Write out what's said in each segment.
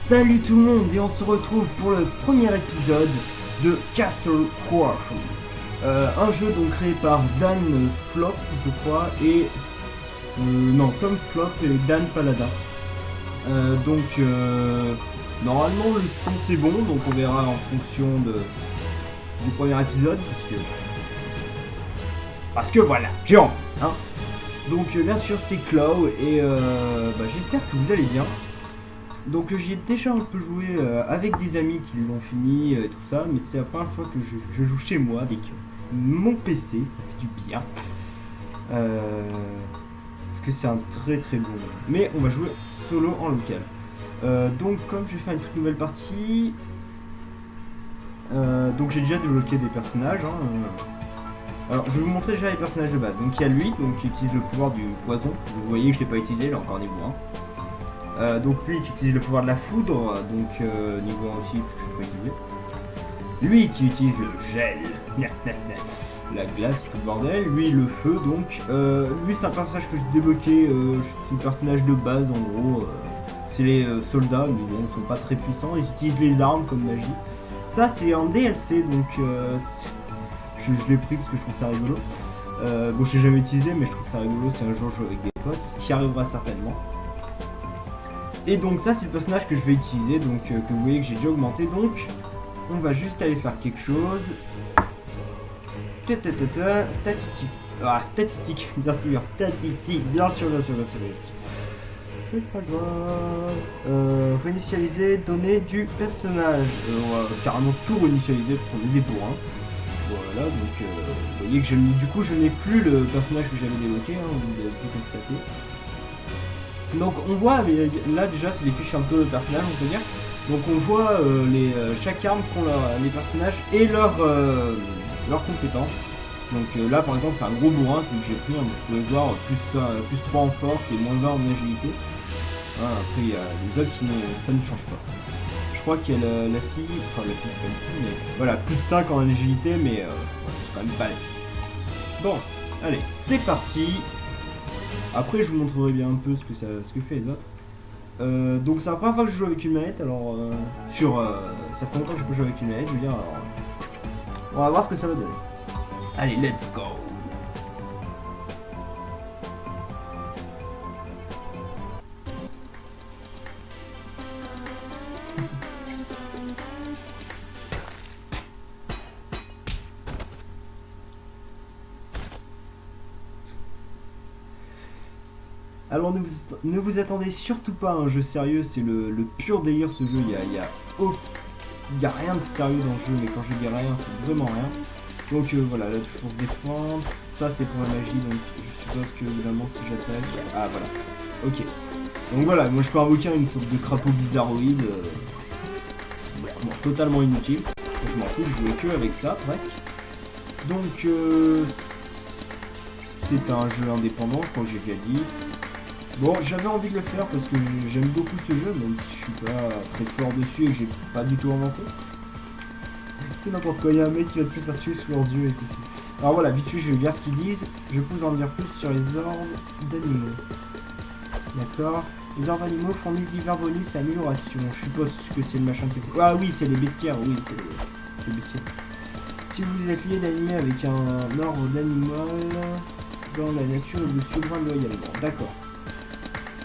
Salut tout le monde et on se retrouve pour le premier épisode de Castle Crashers, un jeu donc créé par Dan Flop je crois et non Tom Flop et Dan Paladin. Normalement le son c'est bon, donc on verra en fonction du premier épisode parce que voilà j'ai envie hein. Donc bien sûr c'est Claw et j'espère que vous allez bien. Donc j'y ai déjà un peu joué avec des amis qui l'ont fini et tout ça, mais c'est la première fois que je joue chez moi avec mon PC, ça fait du bien. Parce que c'est un très très bon jeu. Mais on va jouer solo en local. Donc comme je vais faire une toute nouvelle partie, donc j'ai déjà débloqué des personnages. Alors je vais vous montrer déjà les personnages de base. Donc il y a lui donc, qui utilise le pouvoir du poison. Vous voyez que je ne l'ai pas utilisé, il est encore niveau 1. Donc lui qui utilise le pouvoir de la foudre, donc niveau 1 aussi parce que je peux pas utiliser. Lui qui utilise le gel, la glace, tout le bordel. Lui le feu donc. Lui c'est un personnage que j'ai débloqué, c'est le personnage de base en gros. C'est les soldats, mais bon ils sont pas très puissants, ils utilisent les armes comme magie. Ça c'est un DLC donc je l'ai pris parce que je trouve ça rigolo. Bon je l'ai jamais utilisé mais je trouve ça rigolo si un jour je joue avec des potes, ce qui arrivera certainement. Et donc ça c'est le personnage que je vais utiliser, donc que vous voyez que j'ai déjà augmenté, donc on va juste aller faire quelque chose. Statistique. Ah statistique, bien sûr, statistique, bien sûr. C'est pas grave. Réinitialiser, données du personnage. On va carrément tout réinitialiser parce qu'on est des bourrins. Voilà, donc vous voyez que je n'ai plus le personnage que j'avais débloqué, hein, vous avez pu constater. Donc on voit, là déjà c'est les fiches un peu personnages on peut dire. Donc on voit chaque arme qu'ont les personnages et leurs compétences. Donc là par exemple c'est un gros bourrin, celui que j'ai pris, vous pouvez voir plus 3 en force et moins 1 en agilité. Après il y a les autres ça ne change pas. Je crois qu'il y a la fille, enfin la fille c'est pas une fille, mais voilà, plus 5 en agilité mais c'est quand même pas la fille. Bon, allez, c'est parti. Après je vous montrerai bien un peu ce que fait les autres. Donc c'est la première fois que je joue avec une manette, alors ça fait longtemps que je peux jouer avec une manette, je veux dire, alors on va voir ce que ça va donner. Allez, let's go. Alors ne vous attendez surtout pas à un jeu sérieux, c'est le pur délire ce jeu, il y a rien de sérieux dans le jeu, mais quand je dis rien, c'est vraiment rien. Donc voilà, là je pense défendre, ça c'est pour la magie, donc je suppose que évidemment si j'attaque, ah voilà, ok. Donc voilà, moi je peux invoquer une sorte de crapaud bizarroïde, totalement inutile, je m'en fous, je jouais que avec ça presque. Donc c'est un jeu indépendant, je crois que j'ai déjà dit. Bon, j'avais envie de le faire parce que j'aime beaucoup ce jeu, même si je suis pas très fort dessus et que j'ai pas du tout avancé. C'est n'importe quoi, il y a un mec qui va se faire tuer sous leurs yeux et tout. Alors voilà, vite fait, je vais lire ce qu'ils disent. Je peux vous en dire plus sur les ordres d'animaux. D'accord. Les ordres d'animaux fournissent divers bonus et améliorations. Je suppose que c'est le machin qui... Ah oui, c'est les bestiaires, oui, c'est les bestiaires. Si vous êtes lié d'animer avec un ordre d'animal dans la nature, vous suivrez loyalement. D'accord.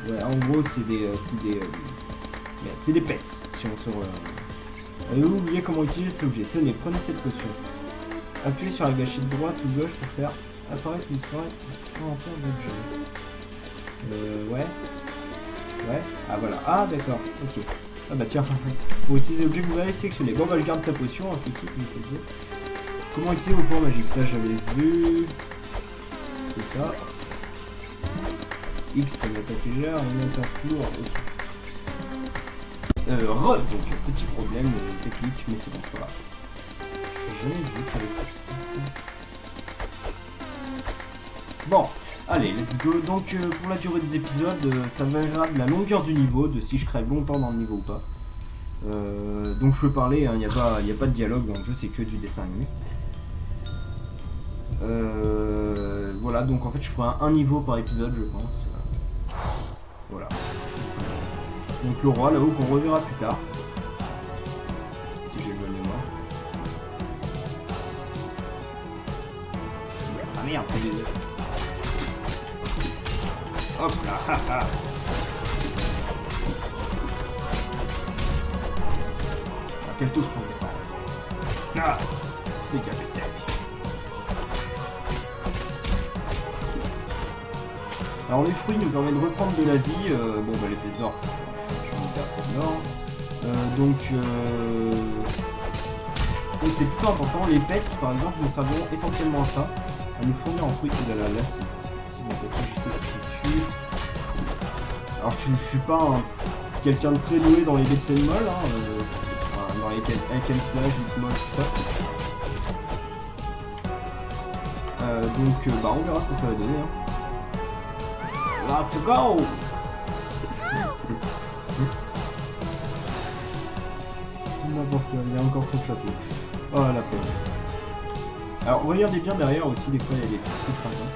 Ouais, en gros, c'est des pets, si on se... Avez-vous oublié comment utiliser cet objet? Tenez, prenez cette potion. Appuyez sur la gâchette droite ou gauche pour faire apparaître l'histoire inventaire d'objets. Ouais. Ouais. Ah voilà. Ah d'accord. Ok. Ah bah tiens. Pour utiliser l'objet que vous avez sélectionné. Bon bah je garde ta potion. Comment utiliser vos pouvoirs magiques? Ça j'avais vu. C'est ça. X ça m'attaque légère, on attaque lourd. Ok. Donc petit problème technique, mais c'est bon, voilà. J'ai jamais vu qu'il y avait ça. Bon, allez, let's go. Donc pour la durée des épisodes, ça variera de la longueur du niveau, de si je crève longtemps dans le niveau ou pas. Donc je peux parler, il n'y a pas de dialogue dans le jeu, c'est que du dessin animé. Voilà, donc en fait je ferai un niveau par épisode, je pense. Voilà. Donc le roi là-haut qu'on reverra plus tard. Si j'ai le mémoire. Ah merde, c'est des œufs. Hop là, haha. À quelle touche pour défendre? Ah, c'est capitaine. Alors les fruits nous permettent de reprendre de la vie, bon bah les pièces d'or, je vais faire ça d'or. Donc c'est plutôt important, les pets par exemple nous servons essentiellement à ça, à nous fournir en fruits. Oh là là, là c'est... Alors je suis pas quelqu'un de très doué dans les Betsy Moll, dans les hack and slash, Moll, tout ça. Donc bah on verra ce que ça va donner. Let's go! N'importe quoi, il y a encore son château. Oh la pauvre. Alors regardez bien derrière aussi, des fois il y a des petits trucs sympas.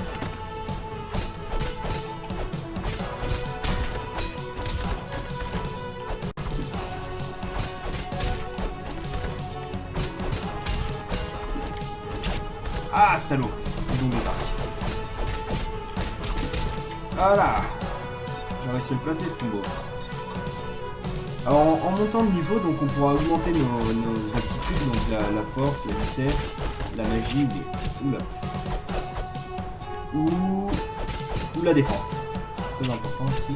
Ah salaud! Ils ont des arcs. Voilà! J'ai réussi à le placer ce combo. Alors en montant de niveau, donc on pourra augmenter nos aptitudes, donc la force, la vitesse, la magie ou la défense. Très important aussi.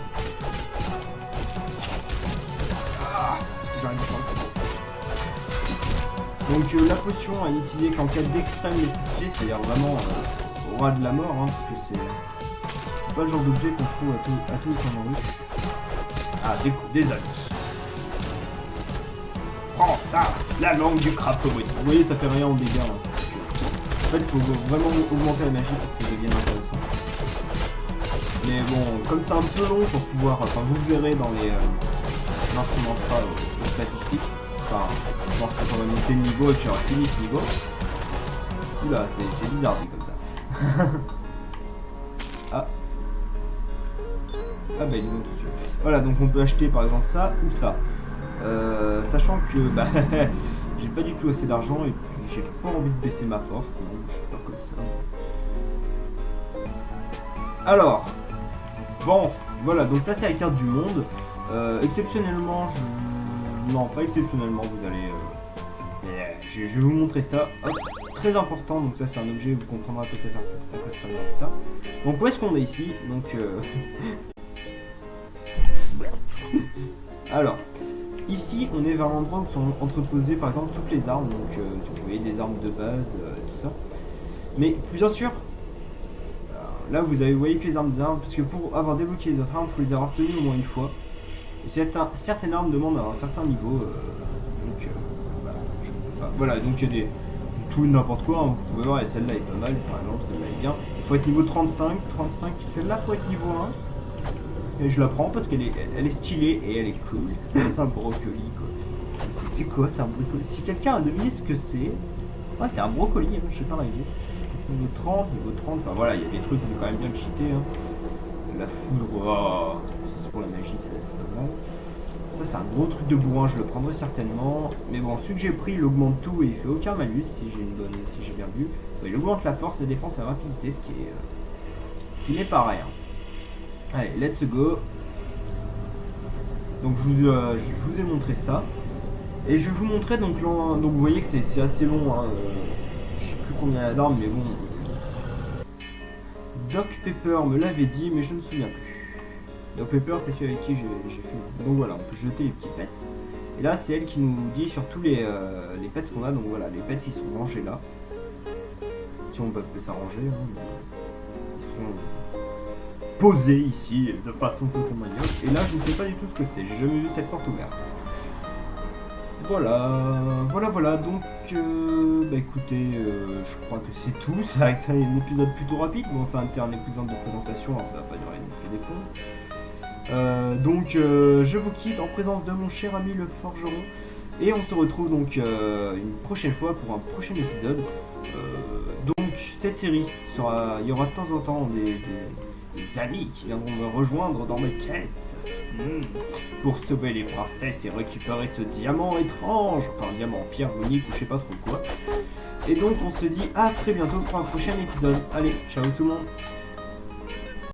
Ah, j'arrive pas. Donc la potion à utiliser qu'en cas d'extrême nécessité, c'est-à-dire vraiment au ras de la mort, parce que c'est pas le genre d'objet qu'on trouve à tout le temps dans le jeu. Ah, des ânes. Prends ça, la langue du crapaud. Vous voyez, ça fait rien en dégâts. En fait, il faut vraiment augmenter la magie pour que ça devienne intéressant. Mais bon, comme c'est un peu long pour pouvoir... Enfin, vous le verrez dans les... l'instrument aux statistiques. Enfin, je pense qu'on va monter le niveau et que j'aurai fini ce niveau. Oula, c'est bizarre dit comme ça. Ah. Ah bah ils nous ont tout tué. Voilà, donc on peut acheter par exemple ça ou ça. Sachant que bah j'ai pas du tout assez d'argent et puis j'ai pas envie de baisser ma force, donc je suis pas comme ça. Alors, bon, voilà, donc ça c'est la carte du monde. Exceptionnellement, non pas exceptionnellement, vous allez... je vais vous montrer ça. Hop, très important, donc ça c'est un objet, vous comprendrez à quoi ça sert plus tard. Donc où est-ce qu'on est ici? Donc alors, ici on est vers l'endroit où sont entreposées par exemple toutes les armes, donc vous voyez des armes de base, tout ça. Mais bien sûr, là vous voyez que les armes des armes, parce que pour avoir débloqué les autres armes, il faut les avoir tenues au moins une fois. Et certaines armes demandent un certain niveau, voilà, donc il y a tout n'importe quoi, hein. Vous pouvez voir, et celle-là est pas mal, par exemple, celle-là est bien. Il faut être niveau 35, celle-là faut être niveau 1. Et je la prends parce qu'elle est stylée et elle est cool. C'est un brocoli quoi. C'est quoi, c'est un brocoli? Si quelqu'un a deviné ce que c'est, ouais c'est un brocoli, hein, je sais pas arriver. Niveau 30, enfin voilà, il y a des trucs qui vont quand même bien le cheater. Hein. La foudre, oh, c'est pour la magie, c'est pas mal. Ça c'est un gros truc de bourrin, je le prendrai certainement. Mais bon, celui que j'ai pris il augmente tout et il fait aucun malus si j'ai bien vu. Il augmente la force, la défense et la rapidité, ce qui n'est pas rien. Allez, let's go. Donc je vous ai montré ça. Et je vais vous montrer donc vous voyez que c'est assez long. Hein. Je sais plus combien elle a, mais bon. Doc Pepper me l'avait dit, mais je ne me souviens plus. Doc Pepper, c'est celui avec qui j'ai fait. Donc voilà, on peut jeter les petits pets. Et là, c'est elle qui nous dit sur tous les pets qu'on a. Donc voilà, les pets ils sont rangés là. Si on peut s'arranger, hein, ils sont posés ici de façon totalement ignoble. Et là, je ne sais pas du tout ce que c'est. J'ai jamais vu cette porte ouverte. Voilà. Donc, bah écoutez, je crois que c'est tout. Ça va être un épisode plutôt rapide. Bon, c'est un épisode de présentation, hein, ça va pas durer une des comptes. Donc, je vous quitte en présence de mon cher ami le forgeron. Et on se retrouve donc une prochaine fois pour un prochain épisode. Donc, cette série sera. Il y aura de temps en temps des amis qui viendront me rejoindre dans mes quêtes. Pour sauver les princesses et récupérer ce diamant étrange, enfin diamant pierre unique ou je sais pas trop quoi. Et donc on se dit à très bientôt pour un prochain épisode. Allez, ciao tout le monde.